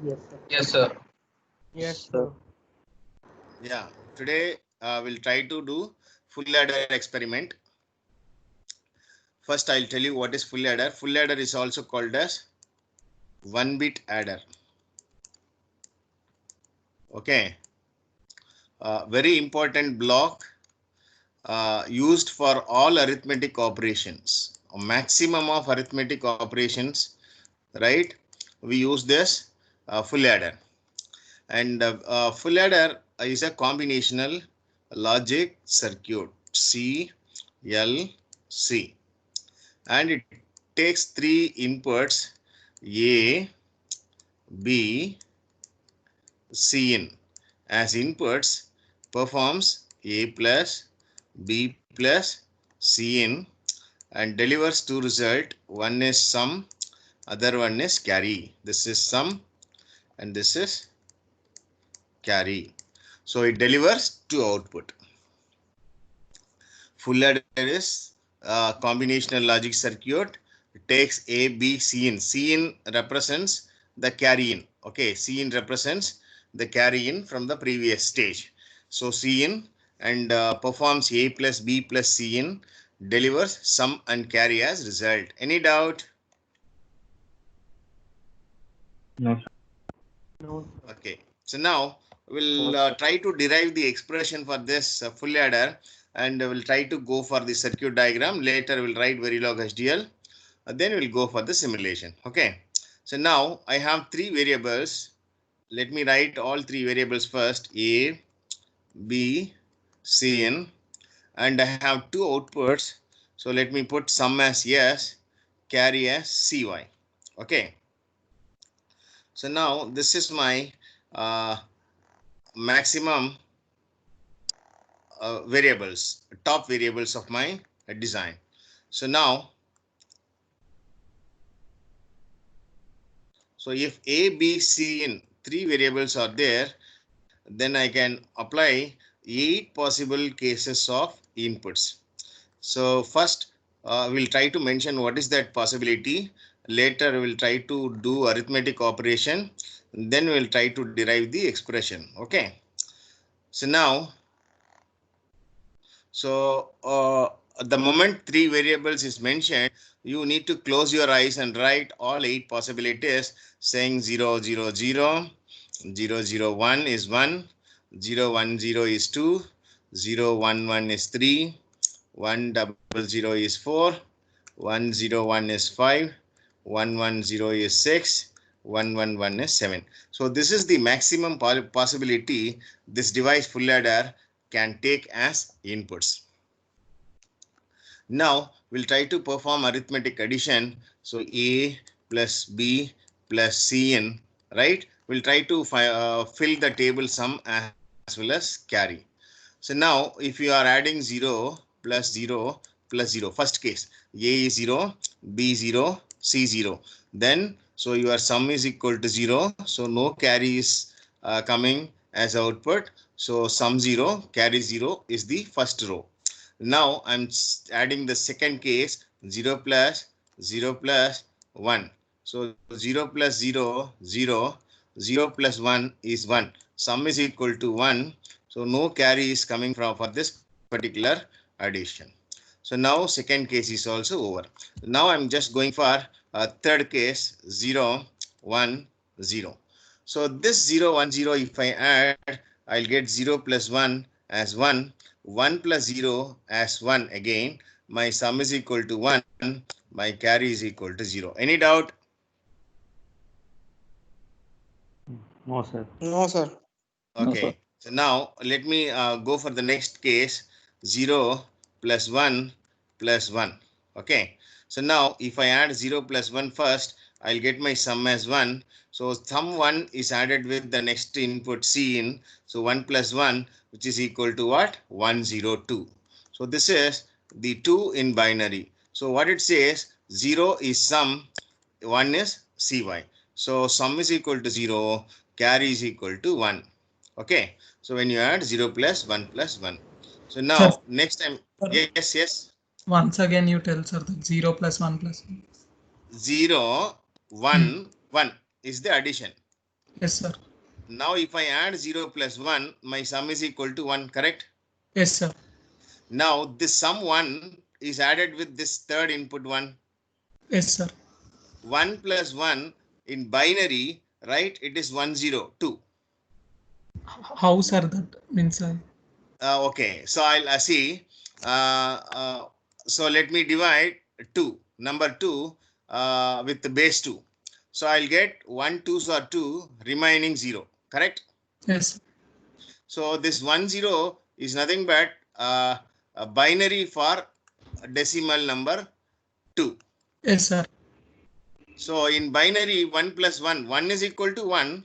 Yes, sir. Yes, sir. Yes, sir. Yeah, today we'll try to do full adder experiment. First, I'll tell you what is full adder. Full adder is also called as one bit adder. Okay, very important block used for all arithmetic operations. A maximum of arithmetic operations, right? We use this full adder, and full adder is a combinational logic circuit CLC, and it takes three inputs A, B, C in as inputs, performs A plus, B plus, C in, and delivers two result. One is sum, other one is carry. This is sum and this is carry. So it delivers two output. Full adder is combinational logic circuit. It takes A, B, C in. C in represents the carry in. Okay, C in represents the carry in from the previous stage. So C in and performs A plus B plus C in, delivers sum and carry as result. Any doubt? No, sir. No, sir. Okay, so now we'll try to derive the expression for this full adder, and we'll try to go for the circuit diagram. Later we'll write Verilog HDL, then we'll go for the simulation. Okay, so now I have three variables. Let me write all three variables first: A, B, C in, and I have two outputs. So let me put sum as S, carry as CY. Okay, so now this is my maximum variables, top variables of my design. So now, so if A, B, C in three variables are there, then I can apply 8 possible cases of inputs. So first, we'll try to mention what is that possibility. Later, we'll try to do arithmetic operation. Then we'll try to derive the expression. Okay. So now, the moment three variables is mentioned, you need to close your eyes and write all 8 possibilities, saying 0, 0, 0, 0, 0, 1 is 1, 0, 1, 0 is 2, 0, 1, 1 is 3, 1, 0, 0 is 4, 1, 0, 1 is 5, 1, 1, 0 is 6, 1, 1, 1 is 7. So this is the maximum possibility this device full adder can take as inputs. Now we'll try to perform arithmetic addition. So A plus B plus C in, right? We'll try to fill the table sum as well as carry. So now if you are adding 0 plus 0 plus 0, first case, A is 0, B 0, C 0. Then so your sum is equal to 0. So no carry is coming as output. So sum 0, carry 0 is the first row. Now I'm adding the second case, 0 plus 0 plus 1. So 0 plus 0, 0, 0 plus 1 is 1. Sum is equal to 1. So no carry is coming from for this particular addition. So now second case is also over. Now I'm just going for third case, 0, 1, 0. So this 0, 1, 0, if I add, I'll get 0 plus 1 as 1. 1 plus 0 as 1 again. My sum is equal to 1. My carry is equal to 0. Any doubt? No, sir. No, sir. No, sir. Okay. So now let me go for the next case, 0 plus 1 plus 1. Okay. So now if I add 0 plus 1 first, I'll get my sum as 1. So sum 1 is added with the next input C in. So 1 plus 1, which is equal to what? 102. So this is the 2 in binary. So what it says, 0 is sum, 1 is CY. So sum is equal to 0, carry is equal to 1. Okay, so when you add 0 plus 1 plus 1. So Sir, now next time, yes. once again you tell sir that 0 plus 1 plus 1. 0, 1, 1 is the addition. Yes, sir. Now if I add 0 plus 1, my sum is equal to 1, correct? Yes, sir. Now this sum 1 is added with this third input 1. Yes, sir. 1 plus 1 in binary, right? It is 1, 0, 2. How, sir, that means? Okay, so I'll see. So let me divide 2, number 2 with the base 2. So I'll get 1, 2s are 2, remaining 0, correct? Yes. So this 1, 0 is nothing but a binary for decimal number 2. Yes, sir. So in binary 1 plus 1, 1 is equal to 1.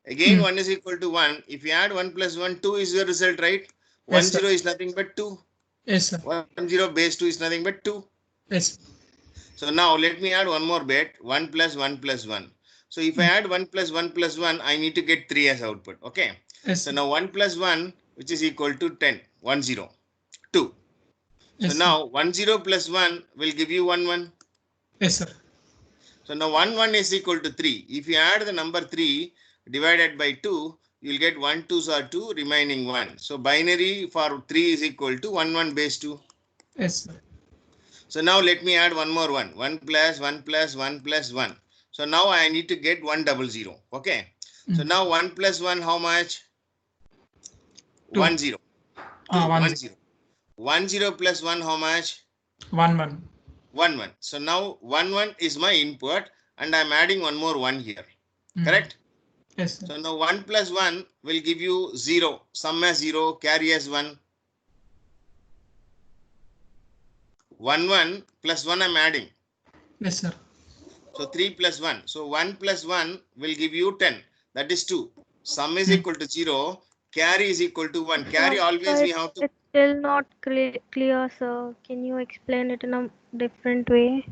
Again, 1 is equal to 1. If you add 1 plus 1, 2 is the result, right? 1, Yes, sir. 0 is nothing but 2. Yes, sir. 1, 0 base 2 is nothing but 2. Yes. So now let me add one more bit, 1 plus 1 plus 1. So if I add 1 plus 1 plus 1, I need to get 3 as output. Okay. Yes. So now 1 plus 1, which is equal to 10, 1, 0, 2. So Yes, now 1, 0 plus 1 will give you 1, 1. Yes, sir. So now 1, 1 is equal to 3. If you add the number 3 divided by 2, you'll get 1, 2s are 2, remaining 1. So binary for 3 is equal to 1, 1 base 2. Yes, sir. So now let me add one more 1. 1 plus 1 plus 1 plus 1. So now I need to get 1, 0, 0. Okay. So now 1 plus 1, how much? 1, 0. 2, 1, 0. 1, 0 plus 1, how much? 1, 1. 1, 1. So now 1, 1 is my input and I'm adding one more 1 here. Correct? Yes, sir. So now 1 plus 1 will give you 0. Sum as 0, carry as 1. 1, 1 plus 1 I'm adding. Yes, sir. So 3 plus 1. So 1 plus 1 will give you 10. That is 2. Sum is equal to 0. Carry is equal to 1. Carry always we have to. It's still not clear, sir. Can you explain it in a different way?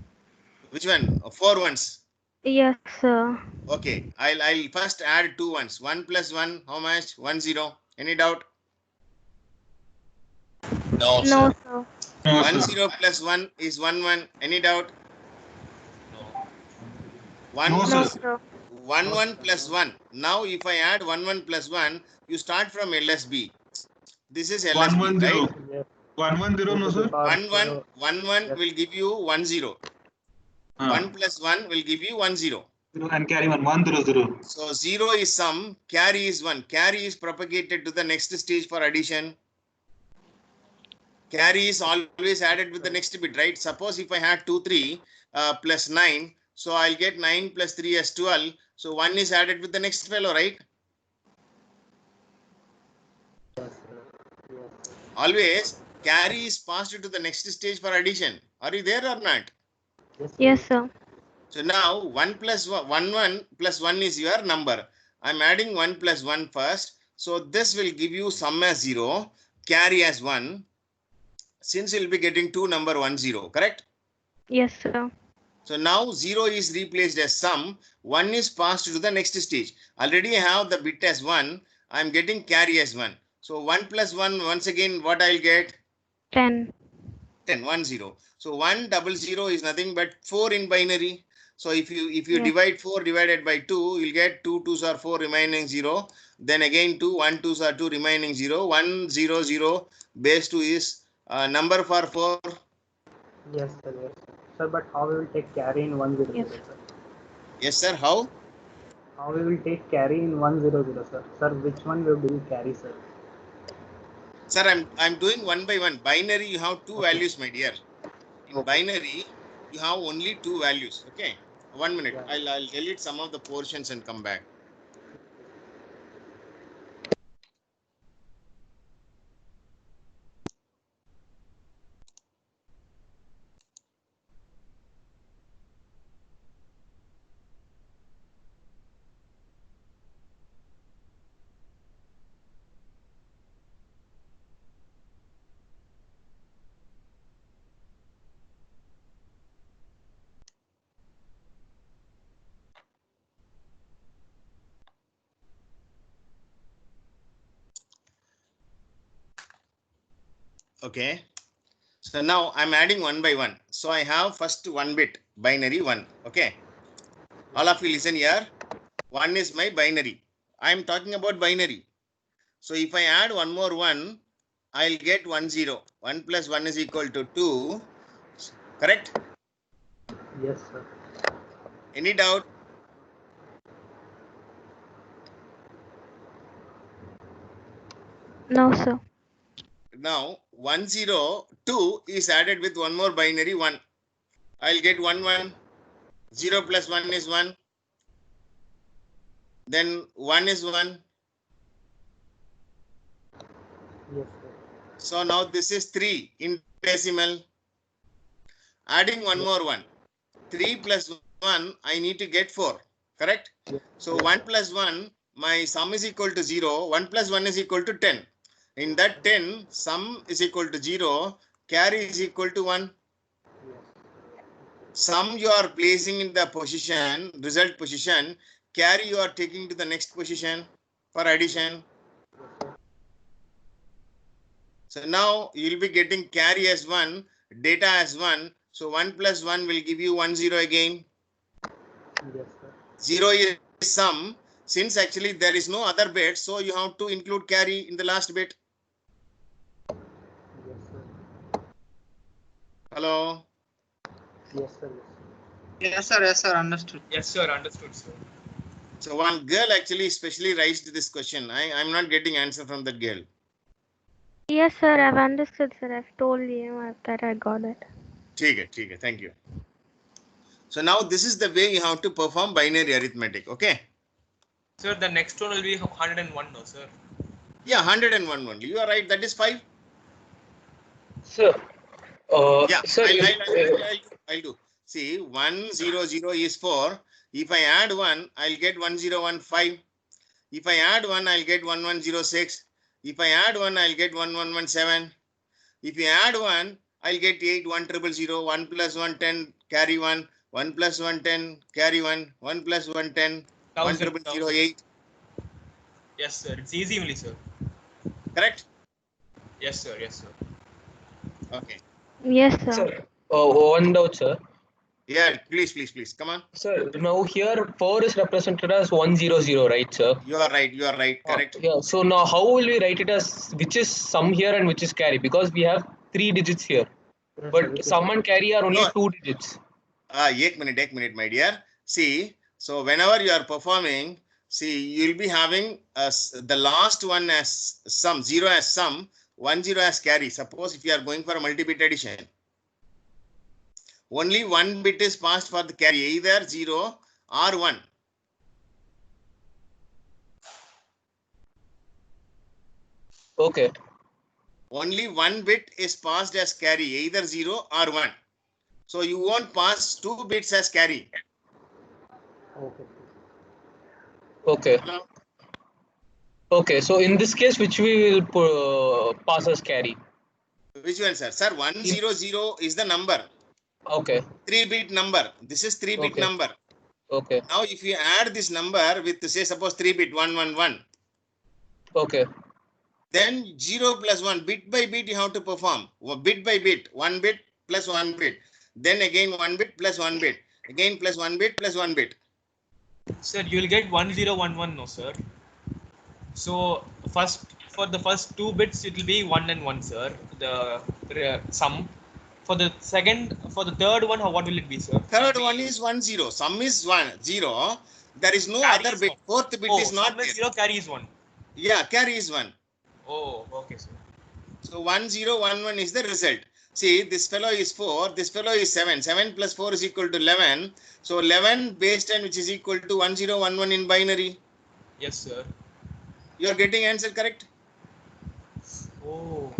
Which one? 4 ones. Yes, sir. Okay. I'll first add 2 ones. 1 plus 1. How much? 1, 0. Any doubt? No, sir. 1, 0 plus 1 is 1, 1. Any doubt? 1, No, 1, sir. 1, 1 plus 1. Now if I add 1, 1 plus 1, you start from LSB. This is LSB, 1, 1, 0. right? Yes. 1, 1, 0, no, sir. 1, 1, 1, 1 will give you 1, 0. 1 plus 1 will give you 1, 0. And carry 1, 1, 0, 0. So 0 is sum, carry is 1. Carry is propagated to the next stage for addition. Carry is always added with the next bit, right? Suppose if I had 2, 3 plus 9, so I'll get 9 plus 3 as 12. So 1 is added with the next fellow, right? Always carry is passed to the next stage for addition. Are you there or not? Yes, sir. So now 1 plus 1, 1 plus 1 is your number. I'm adding 1 plus 1 first. So this will give you sum as 0, carry as 1. Since you'll be getting 2 number 1, 0, correct? Yes, sir. So now 0 is replaced as sum. 1 is passed to the next stage. Already I have the bit as 1. I'm getting carry as 1. So 1 plus 1, once again, what I'll get? 10. 10, 1, 0. So 1, 0, is nothing but 4 in binary. So if you Yes. divide 4 divided by 2, you'll get 2 2s are 4 remaining 0. Then again 2, 1 2s are 2 remaining 0. 1 0 0 base 2 is number for 4. Yes, sir. Yes, sir. Sir, but how we will take carry in 1, 0, 0, Yes. sir? Yes, sir. How? How we will take carry in 1, 0, 0, sir? Sir, which one will do carry, sir? Sir, I'm doing one by one. Binary, you have two Okay. values, my dear. In binary, you have only 2 values. Okay. 1 minute. Yeah. I'll delete some of the portions and come back. Okay. So now I'm adding 1 by 1. So I have first 1 bit, binary 1. Okay. All of you listen here. 1 is my binary. I am talking about binary. So if I add one more 1, I'll get 1 0. 1 plus 1 is equal to 2. Correct? Yes, sir. Any doubt? No, sir. Now 1 0 2 is added with one more binary 1. I'll get 1 1. 0 plus 1 is 1. Then 1 is 1. Yes, sir. So now this is 3 in decimal. Adding one more 1. 3 plus 1, I need to get 4. Correct? Yes. So 1 plus 1, my sum is equal to 0. 1 plus 1 is equal to 10. In that 10, sum is equal to 0. Carry is equal to 1. Yes. Sum you are placing in the position, result position. Carry you are taking to the next position for addition. So now you will be getting carry as 1, data as 1. So 1 plus 1 will give you 1 0 again. Yes, sir. 0 is sum. Since actually there is no other bit, so you have to include carry in the last bit. Yes, sir. Hello? Yes, sir. Yes, sir. Yes, sir. Understood. Yes, sir. Understood, sir. So one girl actually specially raised this question. I'm not getting answer from that girl. Yes, sir. I've understood, sir. I've told you that I got it. Okay, thank you. So now this is the way you have to perform binary arithmetic, okay? Sir, the next one will be 101, no, sir. Yeah, 101 only. You are right, that is 5. Sir. Yeah, Sir, I'll do. See, 1 0 0 is 4. If I add 1, I'll get 1 0 1 5. If I add 1, I'll get 1 1 0 6. If I add 1, I'll get 1 1 1 7. If you add 1, I'll get 8 1 0 0 1 plus 1 10 carry 1 1 plus 1 10 carry 1 1 plus 1 10 1 0 0 8. Yes, sir. It's easy only, sir. Correct? Yes, sir. Yes, sir. Okay. Yes, sir. Sir, one doubt, sir. Yeah, please. Come on. Sir, now here 4 is represented as 100, right, sir? You are right. Correct. Yeah. So now how will we write it as which is sum here and which is carry? Because we have 3 digits here, Yes, but sir. sum and carry are only No. 2 digits. 1 minute, my dear. See, so whenever you are performing, see, you will be having the last one as sum, 0 as sum, 1 0 as carry. Suppose if you are going for a multi-bit addition, only one bit is passed for the carry, either 0 or 1. Okay. Only one bit is passed as carry, either 0 or 1. So you won't pass 2 bits as carry. Okay. Okay. Hello? Okay. So in this case, which we will pass as carry? Which one, sir? Sir, 100 is the number. Okay. 3-bit number. This is 3-bit Okay. number. Okay. Now, if you add this number with, say, suppose 3-bit 111, Okay. then 0 plus 1, bit by bit, you have to perform. Bit by bit, 1 bit plus 1 bit. Then again 1 bit plus 1 bit. Again plus 1 bit plus 1 bit. Sir, you will get 1011, no, sir. So for the first 2 bits, it will be 1 and 1, sir. The sum. For the third one, what will it be, sir? Third one is 1 0. Sum is 1 0. There is no Carry other is bit. 1. Fourth bit is not Sum is there. 0, carry is 1. Yeah, carry is 1. Oh, okay, sir. So 1 0 1 1 is the result. See, this fellow is 4. This fellow is 7. 7 plus 4 is equal to 11. So 11 base 10, which is equal to 1 0 1 1 in binary. Yes, sir. You are getting answer correct? Oh.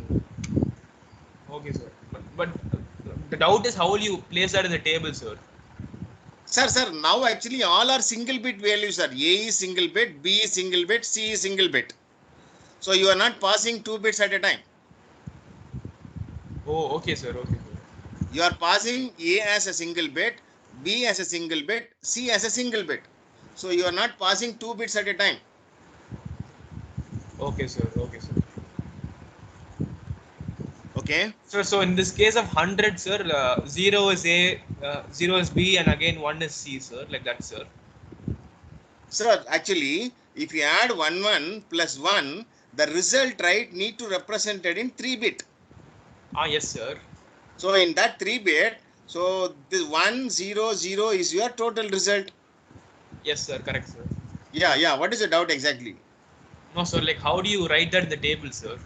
Okay, sir. But the doubt is how will you place that in the table, sir? Sir, now actually all are single bit values, sir. A is single bit, B is single bit, C is single bit. So you are not passing 2 bits at a time. Oh, okay, sir. Okay, sir. You are passing A as a single bit, B as a single bit, C as a single bit. So you are not passing 2 bits at a time. Okay, sir. Okay, sir. Okay. So in this case of 100, sir, 0 is A, 0 is B, and again 1 is C, sir, like that, sir. Sir, actually, if you add 1, 1 plus 1, the result, right, need to represent it in 3-bit. Yes, sir. So in that 3-bit, so this 1, 0, 0 is your total result. Yes, sir. Correct, sir. Yeah. What is the doubt exactly? No, sir. Like, how do you write that in the table, sir?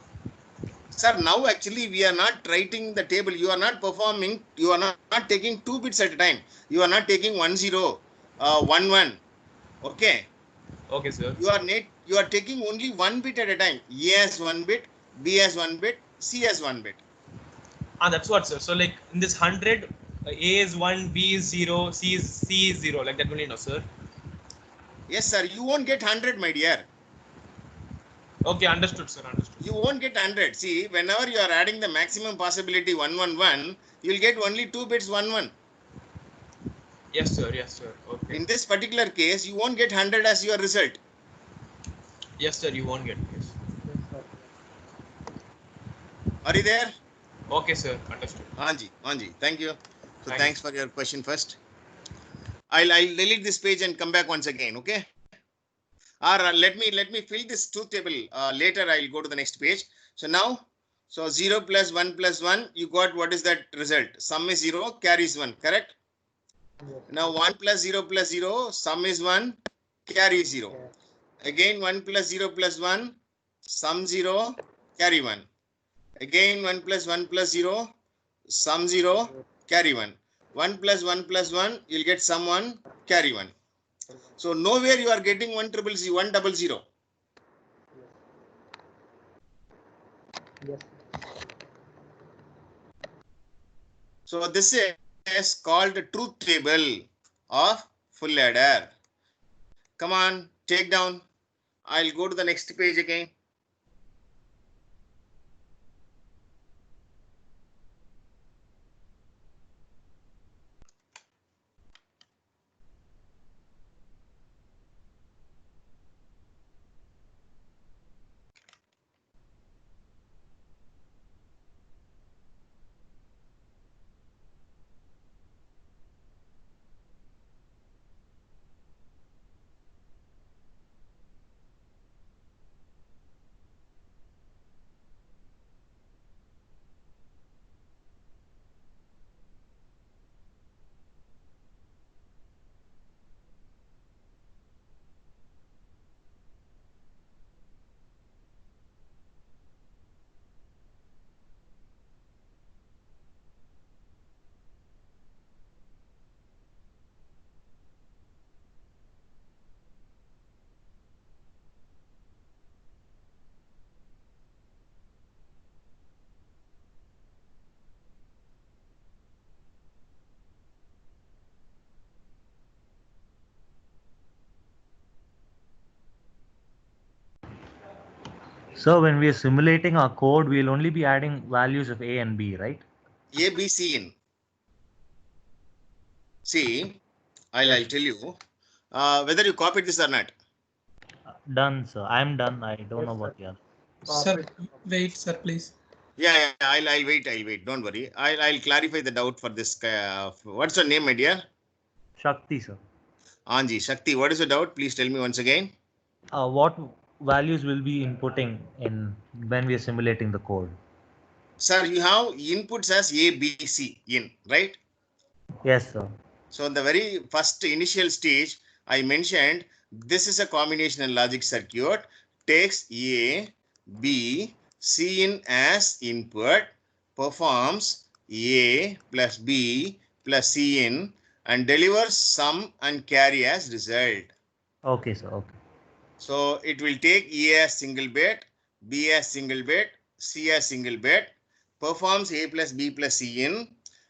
Sir, now actually we are not writing the table. You are not performing. You are not taking 2 bits at a time. You are not taking 1, 0, 1, 1. Okay. Okay, sir. You are taking only 1 bit at a time. A as 1 bit, B as 1 bit, C as 1 bit. That's what, sir. So like in this 100, A is 1, B is 0, C is 0. Like that only, no, sir. Yes, sir. You won't get 100, my dear. Okay, understood, sir. Understood. You won't get 100. See, whenever you are adding the maximum possibility 1, 1, 1, you will get only 2 bits 1, 1. Yes, sir. Yes, sir. Okay. In this particular case, you won't get 100 as your result. Yes, sir. You won't get this. Yes, sir. Are you there? Okay, sir. Understood. Anji. Thank you. So Thank thanks for your question first. I'll delete this page and come back once again. Okay. Or let me fill this truth table. Later I'll go to the next page. So now, so 0 plus 1 plus 1, you got what is that result? Sum is 0, carry is 1, correct? Yes. Now 1 plus 0 plus 0, sum is 1, carry is 0. Yes. Again 1 plus 0 plus 1, sum 0, carry 1. Again 1 plus 1 plus 0, sum 0, carry 1. 1 plus 1 plus 1, you'll get sum 1, carry 1. So nowhere you are getting 100. Yes. So this is called the truth table of full adder. Come on, take down. I'll go to the next page again. So when we are simulating our code, we'll only be adding values of A and B, right? A, B, C in. See, I'll tell you whether you copied this or not. Done, sir. I'm done. I don't know what you are. Sir, wait, sir, please. Yeah, I'll wait. Don't worry. I'll clarify the doubt for this. What's your name, my dear? Shakti, sir. Anji, Shakti, what is the doubt? Please tell me once again. What values will be inputting in when we are simulating the code? Sir, you have inputs as A, B, C in, right? Yes, sir. So in the very first initial stage, I mentioned this is a combinational logic circuit, takes A, B, C in as input, performs A plus B plus C in and delivers sum and carry as result. Okay, sir. Okay. So it will take A as single bit, B as single bit, C as single bit, performs A plus B plus C in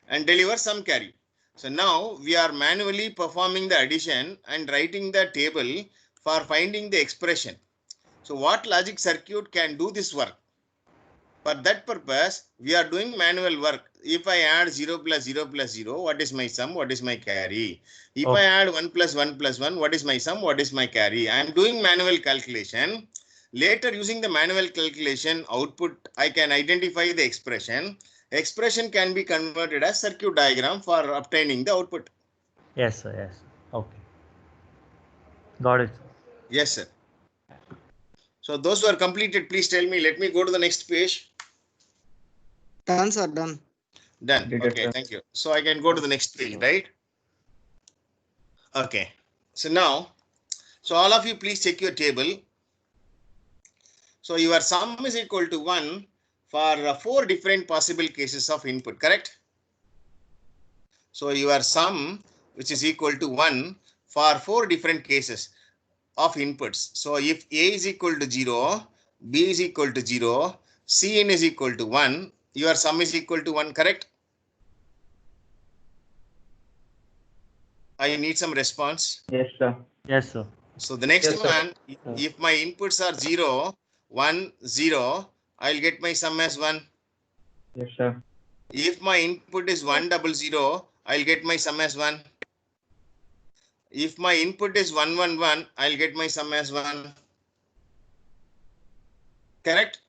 and delivers some carry. So now we are manually performing the addition and writing the table for finding the expression. So what logic circuit can do this work? For that purpose, we are doing manual work. If I add 0 plus 0 plus 0, what is my sum? What is my carry? If I add 1 plus 1 plus 1, what is my sum? What is my carry? I am doing manual calculation. Later, using the manual calculation output, I can identify the expression. Expression can be converted as circuit diagram for obtaining the output. Yes, sir. Yes. Okay. Got it. Yes, sir. So those who are completed, please tell me. Let me go to the next page. Done, sir, done. Done. Did it, Okay, sir. thank you. So I can go to the next page, right? Okay. So now, so all of you please check your table. So your sum is equal to 1 for 4 different possible cases of input, correct? So your sum, which is equal to 1 for 4 different cases of inputs. So if A is equal to 0, B is equal to 0, Cn is equal to 1, your sum is equal to 1, correct? I need some response. Yes, sir. Yes, sir. So the next Yes, sir. one, if my inputs are 0, 1, 0, I'll get my sum as 1. Yes, sir. If my input is 1, 0, I'll get my sum as 1. If my input is 1, 1, 1, I'll get my sum as 1. Correct?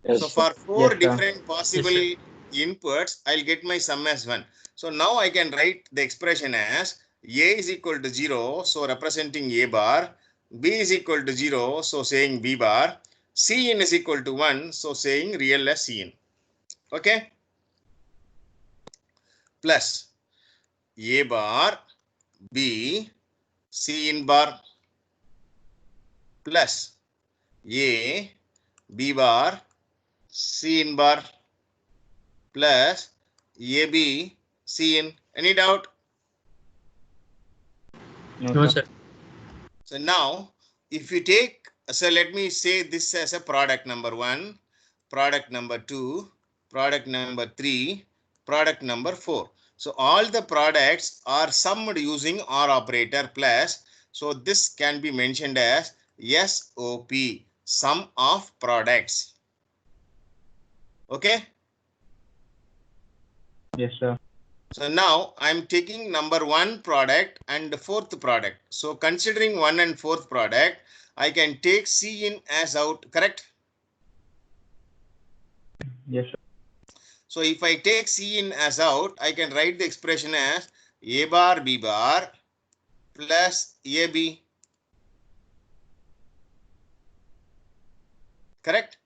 Yes, So sir. for 4 Yes, sir. different possible Yes, inputs, I'll get my sum as 1. So now I can write the expression as A is equal to 0, so representing A bar, B is equal to 0, so saying B bar, Cn is equal to 1, so saying real as Cn. Okay? Plus A bar, B, Cn bar, plus A, B bar, Cn bar, plus AB, Cn. Any doubt? No, sir. So now, if you take, so let me say this as a product number 1, product number 2, product number 3, product number 4. So all the products are summed using OR operator plus. So this can be mentioned as SOP, sum of products. Okay. Yes, sir. So now I'm taking number 1 product and the 4th product. So considering 1 and 4th product, I can take C in as out, correct? Yes, sir. So if I take C in as out, I can write the expression as A bar B bar plus AB. Correct?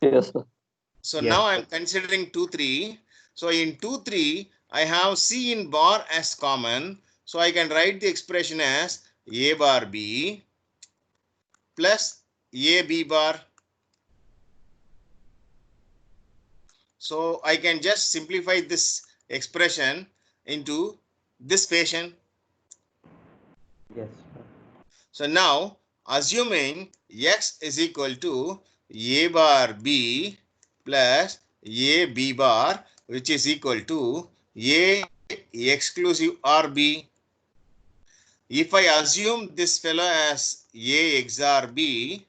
Yes, sir. So Yes. now I'm considering 2, 3. So in 2, 3, I have C in bar as common. So I can write the expression as A bar B plus AB bar. So I can just simplify this expression into this fashion. Yes. So now, assuming X is equal to A bar B plus A B bar, which is equal to A exclusive RB. If I assume this fellow as A XOR B,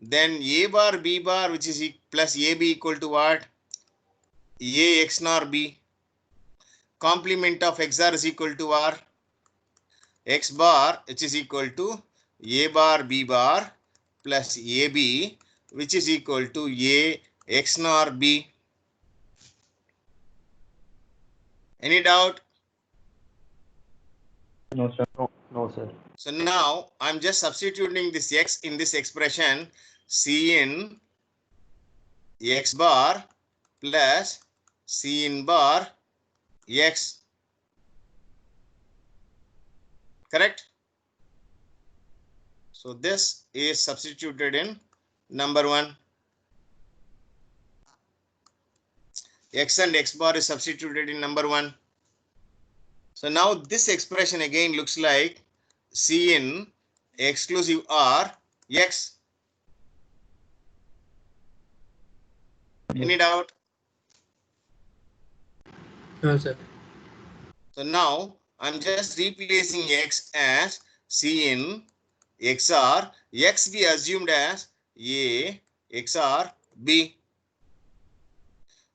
then A bar B bar, which is plus AB equal to what? A X NOR B. Complement of XOR is equal to R. X bar, which is equal to A bar B bar plus AB, which is equal to A X NOR B. Any doubt? No, sir. No, sir. So now I'm just substituting this X in this expression, C in X bar plus C in bar X. Correct? So this is substituted in number 1. X and X bar is substituted in number 1. So now this expression again looks like C in exclusive R X. Any doubt? No, sir. So now I'm just replacing X as C in XR. X we assumed as A XR B.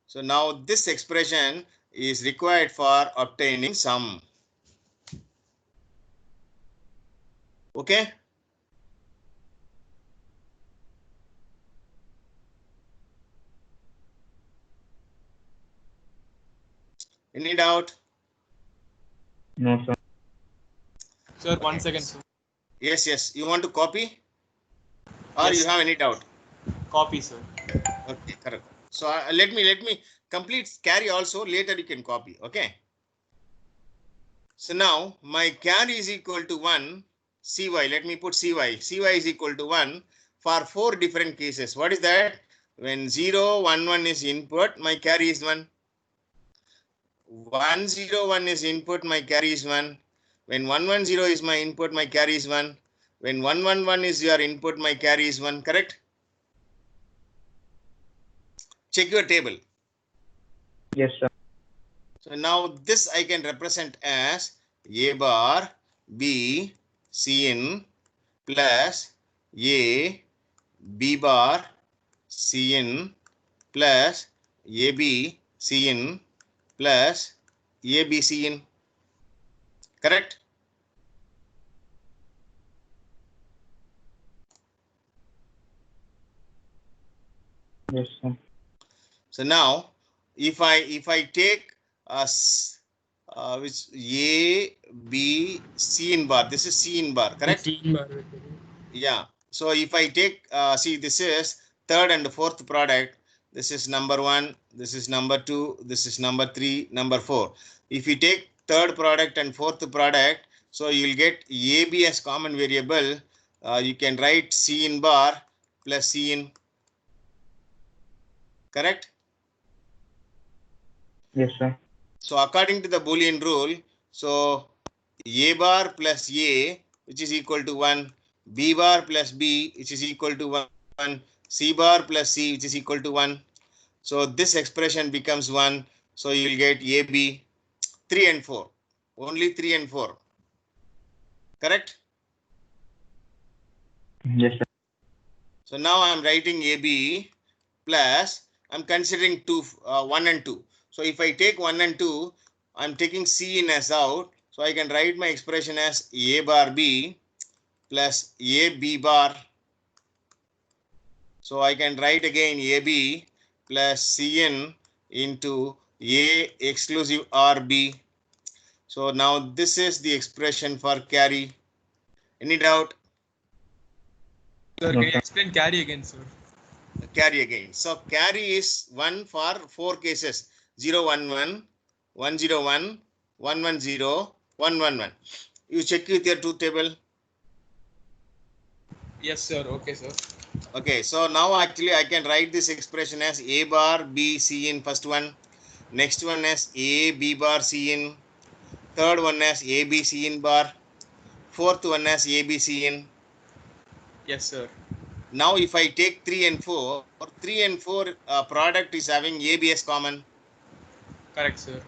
So now this expression is required for obtaining sum. Okay. Any doubt? No, sir. Sir, 1 second, sir. Yes, yes. You want to copy? Or Yes. you have any doubt? Copy, sir. Okay, correct. So let me complete carry also. Later you can copy. Okay. So now my carry is equal to 1. Cy. Let me put Cy. Cy is equal to 1 for 4 different cases. What is that? When 0, 1, 1 is input, my carry is 1. 1, 0, 1 is input, my carry is 1. When 1, 1, 0 is my input, my carry is 1. When 1, 1, 1 is your input, my carry is 1. Correct? Check your table. Yes, sir. So now this I can represent as A bar B Cn plus A B bar Cn plus AB Cn plus AB Cn. Correct? Yes, sir. So now if I take which A B C in bar, this is C in bar, correct? Yeah. So if I take see, this is third and fourth product. This is number 1, this is number 2, this is number 3, number 4. If you take third product and fourth product, so you will get AB as common variable. You can write C in bar plus C in. Correct? Yes, sir. So according to the Boolean rule, so A bar plus A, which is equal to 1, B bar plus B, which is equal to 1, C bar plus C, which is equal to 1. So this expression becomes 1. So you will get AB 3 and 4. Only 3 and 4. Correct? Yes, sir. So now I am writing AB plus, I am considering 1 and 2. So if I take 1 and 2, I am taking C in as out. So I can write my expression as A bar B plus AB bar. So I can write again AB plus Cn into A exclusive RB. So now this is the expression for carry. Any doubt? Sir, No, can you sir. explain carry again, sir? Carry again. So carry is 1 for 4 cases. 0, 1, 1, 1, 0, 1, 1, 1, 0, 1, 1, 1. You check with your truth table. Yes, sir. Okay, sir. Okay, so now actually I can write this expression as A bar B C in first one. Next one as A B bar C in. Third one as A B C in bar. Fourth one as A B C in. Yes, sir. Now if I take 3 and 4, 3 and 4 product is having AB as common. Correct, sir.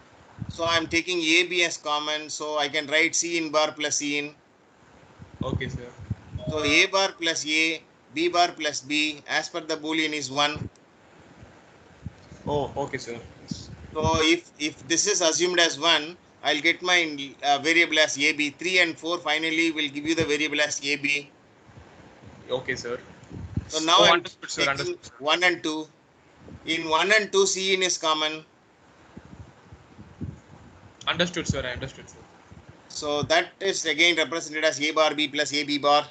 So I am taking AB as common. So I can write C in bar plus C in. Okay, sir. So A bar plus A, B bar plus B, as per the Boolean is 1. Oh, okay, sir. So if this is assumed as 1, I'll get my variable as AB. 3 and 4 finally will give you the variable as AB. Okay, sir. So now Oh, I'm understood, sir. taking Understood, sir. 1 and 2. In 1 and 2, C in is common. Understood, sir. I understood, sir. So that is again represented as A bar B plus AB bar.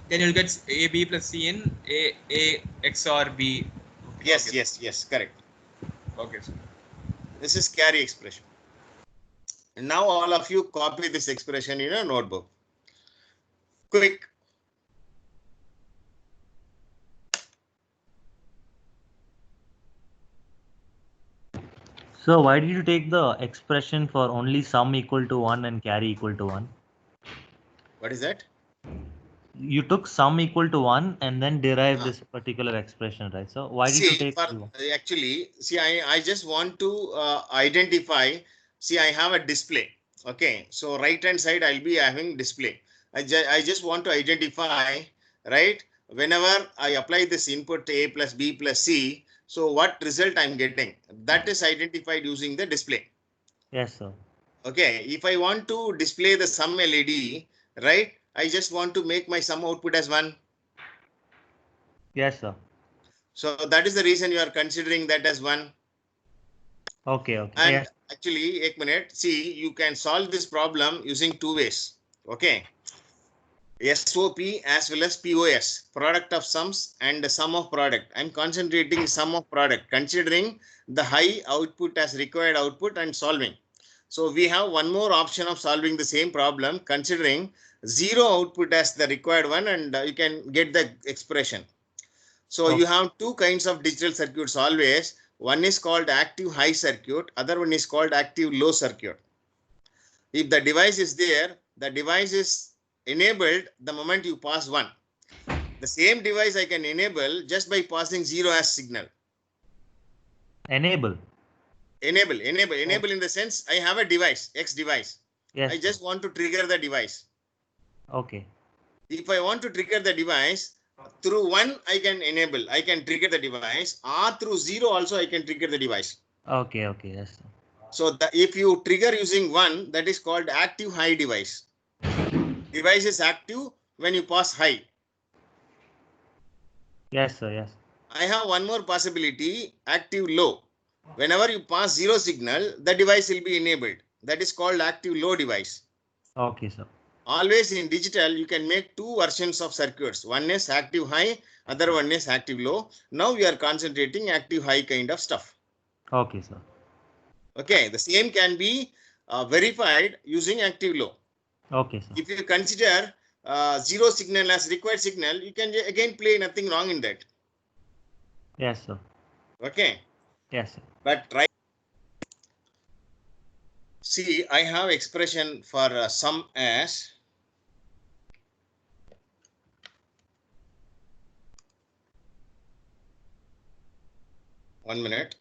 Then you'll get A B plus C in A XOR B. Okay, Yes, okay. yes, correct. Okay, sir. This is carry expression. And now all of you copy this expression in a notebook. Quick. So why did you take the expression for only sum equal to 1 and carry equal to 1? What is that? You took sum equal to 1 and then derived this particular expression, right? So why did you take actually, see, I just want to identify. See, I have a display. Okay, so right hand side I'll be having display. I just want to identify, right? Whenever I apply this input A plus B plus C, so what result I'm getting? That is identified using the display. Yes, sir. Okay, if I want to display the sum LED, right? I just want to make my sum output as 1. Yes, sir. So that is the reason you are considering that as 1. Okay, okay. And Yes. actually, एक minute, see, you can solve this problem using two ways. Okay. SOP as well as POS, product of sums and the sum of product. I'm concentrating sum of product, considering the high output as required output and solving. So we have one more option of solving the same problem, considering zero output as the required one, and you can get the expression. So you have two kinds of digital circuits always. One is called active high circuit, other one is called active low circuit. If the device is there, the device is enabled the moment you pass 1. The same device I can enable just by passing 0 as signal. Enable. Enable in the sense I have a device, X device. Yes. I just want to trigger the device. Okay. If I want to trigger the device, through 1 I can enable, I can trigger the device, or through 0 also I can trigger the device. Okay, okay. Yes. So if you trigger using 1, that is called active high device. Device is active when you pass high. Yes, sir. Yes. I have one more possibility, active low. Whenever you pass 0 signal, the device will be enabled. That is called active low device. Okay, sir. Always in digital, you can make two versions of circuits. One is active high, other one is active low. Now we are concentrating active high kind of stuff. Okay, sir. Okay, the same can be verified using active low. Okay, sir. If you consider 0 signal as required signal, you can again play nothing wrong in that. Yes, sir. Okay. Yes, sir. But try. See, I have expression for sum as one minute.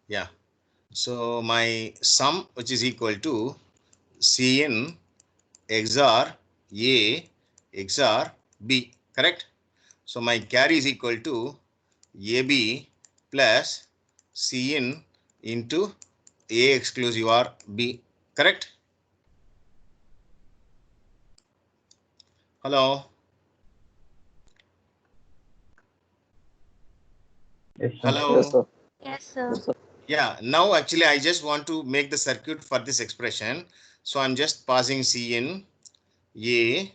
Yeah. So my sum, which is equal to Cn XOR A XOR B, correct? So my carry is equal to AB plus Cn into A exclusive or B, correct? Hello? Yes, sir. Hello? Yes, sir. Yes, sir. Yeah, now actually I just want to make the circuit for this expression. So I'm just passing Cn A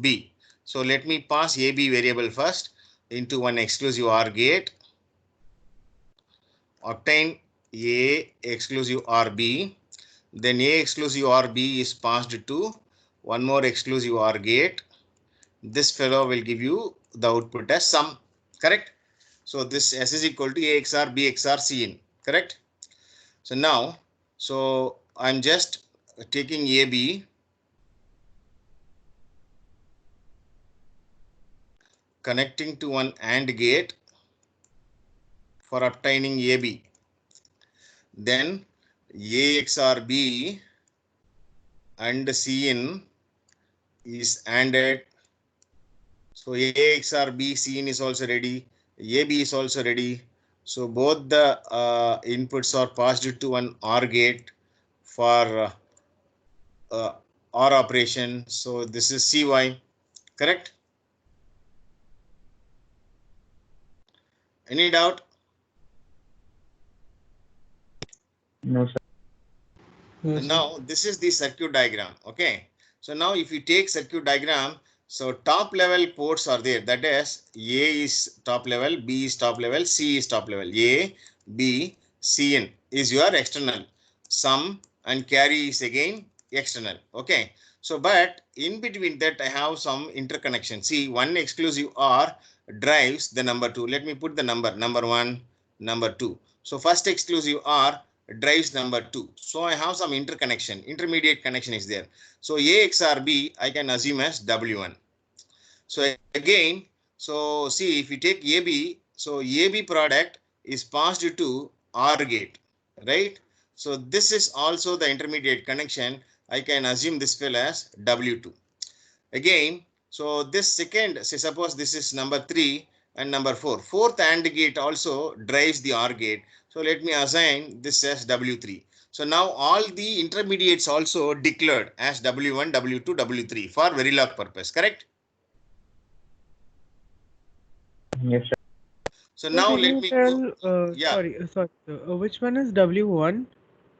B. So let me pass AB variable first into one exclusive OR gate. Obtain A exclusive OR B. Then A exclusive OR B is passed to one more exclusive OR gate. This fellow will give you the output as sum, correct? So this S is equal to A XOR B XOR Cn, correct? So now, so I'm just taking AB, connecting to one AND gate for obtaining AB. Then A XOR B and Cn is ANDed. So A XOR B, Cn is also ready. AB is also ready. So both the inputs are passed to one OR gate for OR operation. So this is CY, correct? Any doubt? No, sir. Yes, sir. Now this is the circuit diagram. Okay. So now if you take circuit diagram, so top level ports are there. That is A is top level, B is top level, C is top level. A, B, Cn is your external. Sum and carry is again external. Okay. So but in between that I have some interconnection. See, one exclusive OR drives the number 2. Let me put the number 1, number 2. So first exclusive OR drives number 2. So I have some interconnection, intermediate connection is there. So A XOR B I can assume as W1. So again, so see if you take AB, so AB product is passed to OR gate, right? So this is also the intermediate connection. I can assume this will as W2. Again, so this second, say suppose this is number 3 and number 4. Fourth AND gate also drives the OR gate. So let me assign this as W3. So now all the intermediates also declared as W1, W2, W3 for Verilog purpose, correct? Yes, sir. So now can let you me tell, go. Yeah. sorry, which one is W1?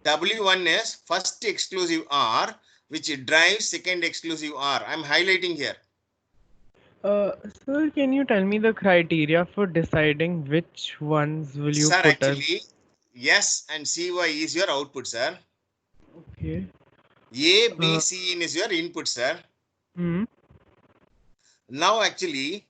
W1 is first exclusive OR, which drives second exclusive OR. I'm highlighting here. Sir, can you tell me the criteria for deciding which ones will you Sir, put as? actually, yes and CY is your output, sir. Okay. A, B, C in is your input, sir. Hmm. Now, actually,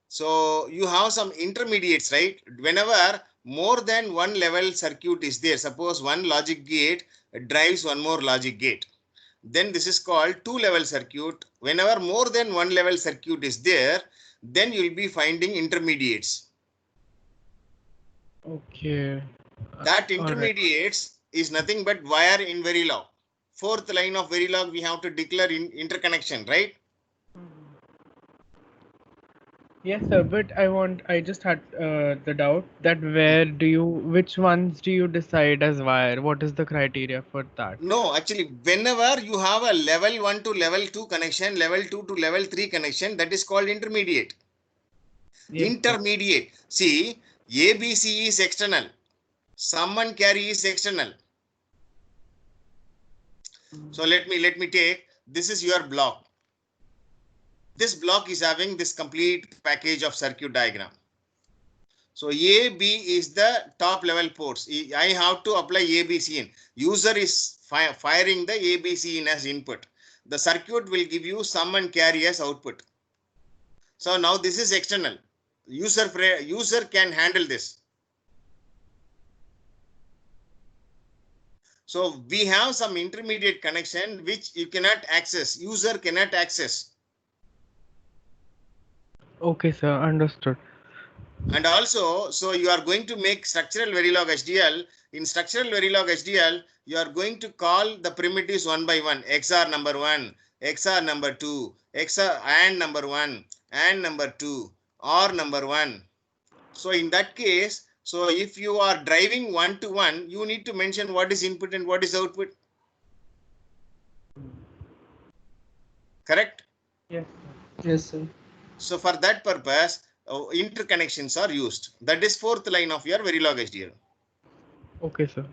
so you have some intermediates, right? Whenever more than one level circuit is there, suppose one logic gate drives one more logic gate, then this is called two-level circuit. Whenever more than one level circuit is there, then you will be finding intermediates. Okay. That All right. intermediates is nothing but wire in Verilog. Fourth line of Verilog, we have to declare interconnection, right? Yes, sir, but I just had the doubt that which ones do you decide as wire? What is the criteria for that? No, actually, whenever you have a level 1 to level 2 connection, level 2 to level 3 connection, that is called intermediate. Yes, sir. Intermediate. See, ABC is external. Sum and carry is external. So let me take, this is your block. This block is having this complete package of circuit diagram. So A, B is the top level ports. I have to apply ABC in. User is firing the ABC in as input. The circuit will give you sum and carry as output. So now this is external. User can handle this. So we have some intermediate connection which you cannot access. User cannot access. Okay, sir, understood. And also, so you are going to make structural Verilog HDL. In structural Verilog HDL, you are going to call the primitives one by one. XR number 1, XR number 2, XR and number 1, and number 2, or number 1. So in that case, so if you are driving 1 to 1, you need to mention what is input and what is output. Correct? Yes, sir. Yes, sir. So for that purpose, interconnections are used. That is fourth line of your Verilog HDL. Okay, sir.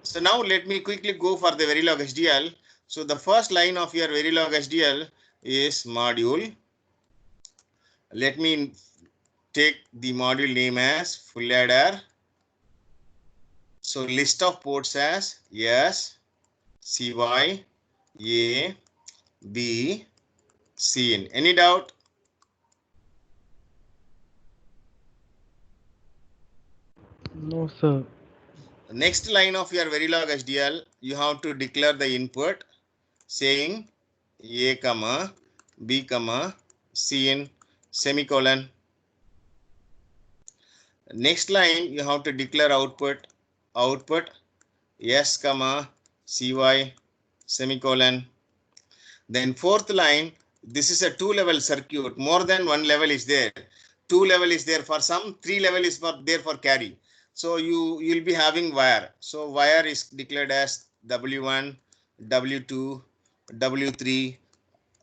So now let me quickly go for the Verilog HDL. So the first line of your Verilog HDL is module. Let me take the module name as full adder. So list of ports as S, CY, A, B, Cn. Any doubt? No, sir. Next line of your Verilog HDL, you have to declare the input saying A, B, Cn, semicolon. Next line, you have to declare output S, Cy, semicolon. Then fourth line, this is a two-level circuit. More than one level is there. Two level is there for sum, three level is there for carry. So you'll be having wire. So wire is declared as W1, W2, W3.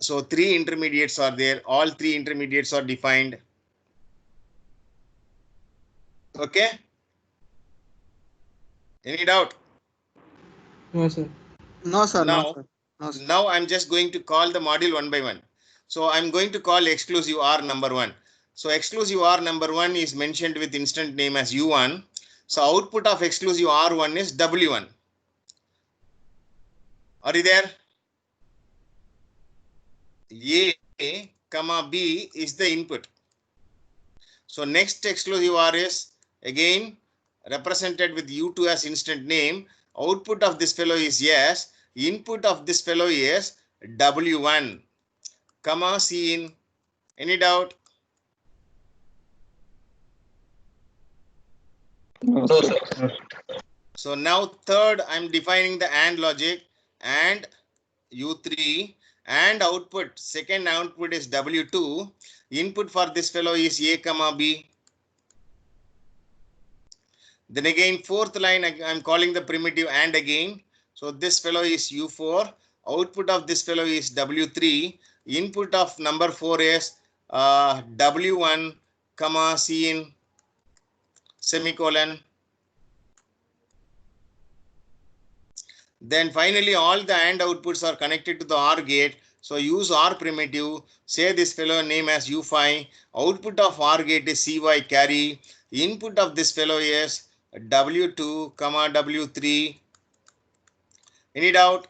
So three intermediates are there. All three intermediates are defined. Okay. Any doubt? No, sir. No, sir. Now, No, sir. No, sir. now I'm just going to call the module one by one. So I'm going to call exclusive R number 1. So exclusive R number 1 is mentioned with instant name as U1. So output of exclusive R1 is W1. Are you there? A, B is the input. So next exclusive R is again represented with U2 as instant name. Output of this fellow is yes. Input of this fellow is W1, Cin. Any doubt? No, No, sir. sir. So now third, I'm defining the AND logic and U3 and output. Second output is W2. Input for this fellow is A, B. Then again, fourth line, I'm calling the primitive AND again. So this fellow is U4. Output of this fellow is W3. Input of number 4 is W1, Cin. semicolon. Then finally, all the AND outputs are connected to the OR gate. So use OR primitive, say this fellow name as U5, output of OR gate is CY carry, input of this fellow is W2, W3. Any doubt?